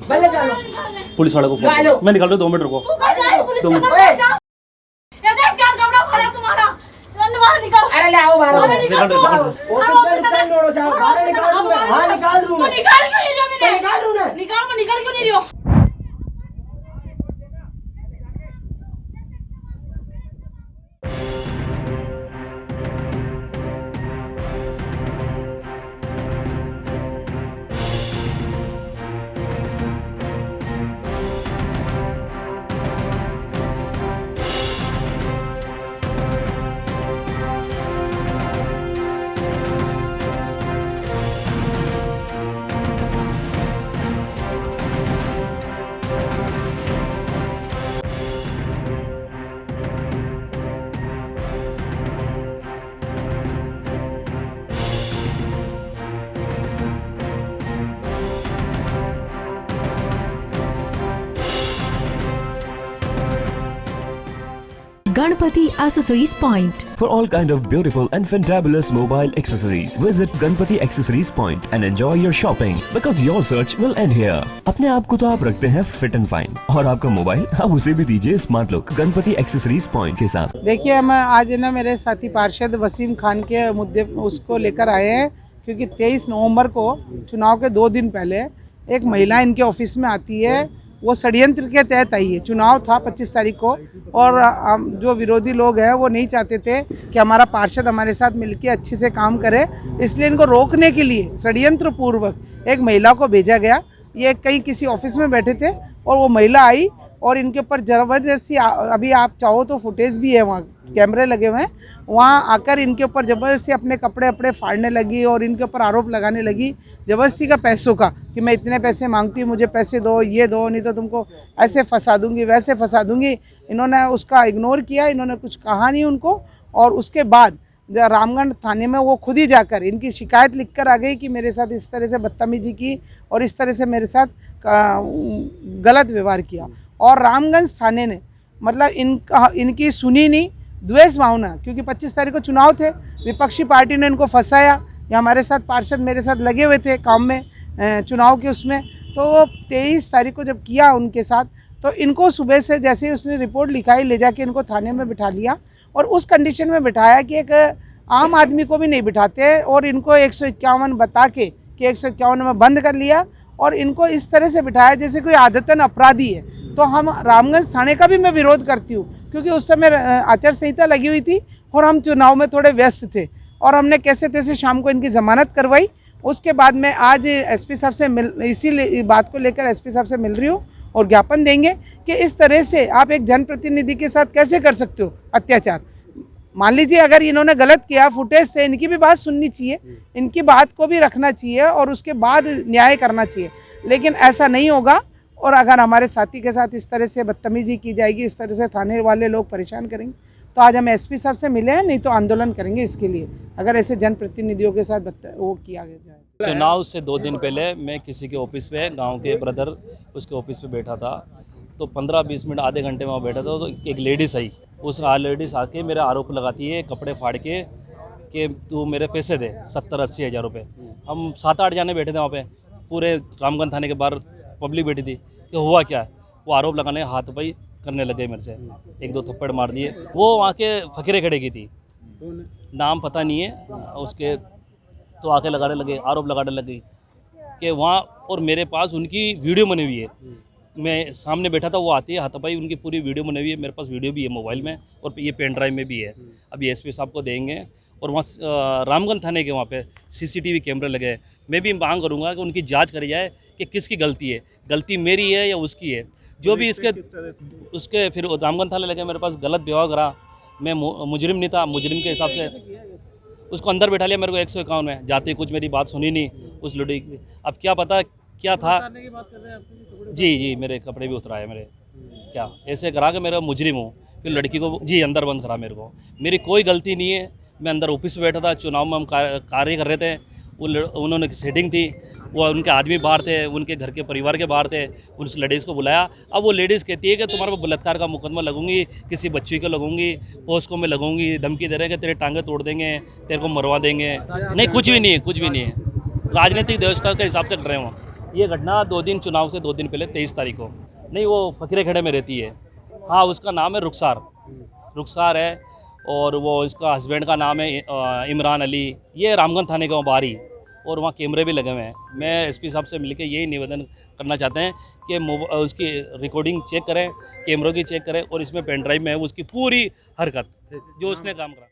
बल्ले चलो पुलिस वाले को फोन हेलो। मैं निकल रहा हूँ 2 मिनट रुको तू कहाँ जा रही है? पुलिस तुम- के अंदर जाओ। ये देख क्या कपड़ा फाड़ा तुम्हारा। बाहर निकल। अरे ले आओ बाहर बाहर निकल तू। ऑफिस में नुकसान छोड़ो जाओ बाहर निकाल दूं मैं हाँ निकाल दूं तू मैं निकाल क्यों नहीं रही हो? मैंने निकाल दूं ना निकाल क्यों नहीं रही हो? Ganpati Accessories Point. For all kind of beautiful and fantabulous mobile accessories, visit Ganpati Accessories Point and enjoy your shopping because your search will end here. अपने आप को तो आप रखते हैं फिट एंड फाइन और आपका मोबाइल आप उसे भी दीजिए smart look Ganpati accessories point के साथ। देखिए हम आज ना मेरे साथी पार्षद वसीम खान के मुद्दे उसको लेकर आए हैं क्योंकि 23 नवंबर को चुनाव के 2 दिन पहले एक महिला इनके ऑफिस में आती है। वो षड्यंत्र के तहत आई है। चुनाव था 25 तारीख को और जो विरोधी लोग हैं वो नहीं चाहते थे कि हमारा पार्षद हमारे साथ मिलकर अच्छे से काम करे, इसलिए इनको रोकने के लिए षड्यंत्र पूर्वक एक महिला को भेजा गया। ये कहीं किसी ऑफिस में बैठे थे और वो महिला आई और इनके ऊपर ज़बरदस्ती, अभी आप चाहो तो फुटेज भी है, वहाँ कैमरे लगे हुए हैं, वहाँ आकर इनके ऊपर ज़बरदस्ती अपने कपड़े फाड़ने लगी और इनके ऊपर आरोप लगाने लगी ज़बरदस्ती का पैसों का कि मैं इतने पैसे मांगती हूँ, मुझे पैसे दो, ये दो, नहीं तो तुमको ऐसे फंसा दूँगी वैसे फंसा दूँगी। इन्होंने उसका इग्नोर किया, इन्होंने कुछ कहा नहीं उनको। और उसके बाद रामगढ़ थाने में वो खुद ही जाकर इनकी शिकायत लिख कर आ गई कि मेरे साथ इस तरह से बदतमीजी की और इस तरह से मेरे साथ गलत व्यवहार किया। और रामगंज थाने ने मतलब इनकी सुनी नहीं, द्वेष भावना, क्योंकि 25 तारीख को चुनाव थे, विपक्षी पार्टी ने इनको फंसाया या हमारे साथ पार्षद मेरे साथ लगे हुए थे काम में चुनाव के उसमें। तो 23 तारीख को जब किया उनके साथ, तो इनको सुबह से जैसे ही उसने रिपोर्ट लिखाई ले जाके इनको थाने में बिठा लिया और उस कंडीशन में बिठाया कि एक आम आदमी को भी नहीं बिठाते और इनको 151 बता के कि 151 में बंद कर लिया और इनको इस तरह से बिठाया जैसे कोई आदतन अपराधी है। तो हम रामगंज थाने का भी मैं विरोध करती हूँ क्योंकि उस समय आचार संहिता लगी हुई थी और हम चुनाव में थोड़े व्यस्त थे और हमने कैसे तैसे शाम को इनकी ज़मानत करवाई। उसके बाद मैं आज एसपी साहब से इसी बात को लेकर एसपी साहब से मिल रही हूँ और ज्ञापन देंगे कि इस तरह से आप एक जनप्रतिनिधि के साथ कैसे कर सकते हो अत्याचार। मान लीजिए अगर इन्होंने गलत किया, फुटेज से इनकी भी बात सुननी चाहिए, इनकी बात को भी रखना चाहिए और उसके बाद न्याय करना चाहिए, लेकिन ऐसा नहीं होगा। और अगर हमारे साथी के साथ इस तरह से बदतमीजी की जाएगी, इस तरह से थाने वाले लोग परेशान करेंगे, तो आज हम एसपी साहब से मिले हैं, नहीं तो आंदोलन करेंगे इसके लिए अगर ऐसे जनप्रतिनिधियों के साथ वो किया जाए। चुनाव से 2 दिन पहले मैं किसी के ऑफिस पे, गांव के ब्रदर उसके ऑफिस पे बैठा था, तो 15-20 मिनट आधे घंटे में वहाँ बैठा था। तो एक लेडीज़ आई, उस लेडीज़ आके मेरे आरोप लगाती है कपड़े फाड़ के कि तू मेरे पैसे दे 70-80 हज़ार रुपये। हम 7-8 जाने बैठे थे वहाँ पे, पूरे रामगढ़ थाने के बाहर पब्लिक बैठी थी कि हुआ क्या है। वो आरोप लगाने हाथ पाई करने लगे मेरे से, 1-2 थप्पड़ मार दिए। वो वहाँ के फकीरे खड़े की थी, नाम पता नहीं है उसके, तो आके लगाने लगे, आरोप लगाने लगे कि वहाँ। और मेरे पास उनकी वीडियो बनी हुई है, मैं सामने बैठा था, वो आती है हाथापाई, उनकी पूरी वीडियो बनी हुई है, मेरे पास वीडियो भी है मोबाइल में और ये पेन ड्राइव में भी है। अभी एसपी साहब को देंगे। और वहाँ रामगढ़ थाने के वहाँ पे CCTV कैमरे लगे हैं। मैं भी मांग करूँगा कि उनकी जांच करी जाए कि किसकी गलती है, गलती मेरी है या उसकी है, जो भी उसके फिर रामगढ़ थाने लगे मेरे पास गलत व्यवहार करा। मैं मुजरिम नहीं था, मुजरिम के हिसाब से उसको अंदर बैठा लिया, मेरे को 151 में जाते कुछ मेरी बात सुनी नहीं उस लड़की की। अब क्या पता क्या था। जी मेरे कपड़े भी उतराए मेरे, क्या ऐसे करा के मेरा मुजरिम हूँ। फिर लड़की को जी अंदर बंद करा, मेरे को मेरी कोई गलती नहीं है। मैं अंदर ऑफिस में बैठा था, चुनाव में हम कार्य कर रहे थे। उन्होंने सेटिंग थी, वो उनके आदमी बाहर थे, उनके घर के परिवार के बाहर थे, उस लेडीज़ को बुलाया। अब वो लेडीज़ कहती है कि तुम्हारे को बलात्कार का मुकदमा लगूंगी, किसी बच्ची को लगूंगी, पोस्को में लगूंगी, धमकी दे रहे हैं कि तेरे टांगे तोड़ देंगे, तेरे को मरवा देंगे। नहीं, कुछ भी नहीं है, कुछ भी नहीं है। राजनीतिक व्यवस्था के हिसाब से कर रहे हैं वो। ये घटना 2 दिन चुनाव से 2 दिन पहले 23 तारीख को। नहीं, वो फकीरे खेड़े में रहती है। हाँ, उसका नाम है रुखसार है, और वो इसका हस्बैंड का नाम है इमरान अली। ये रामगंज थाने का बारी, और वहाँ कैमरे भी लगे हुए हैं। मैं एसपी साहब से मिलकर यही निवेदन करना चाहते हैं कि उसकी रिकॉर्डिंग चेक करें, कैमरों की चेक करें, और इसमें पेन ड्राइव में है उसकी पूरी हरकत जो उसने काम करा।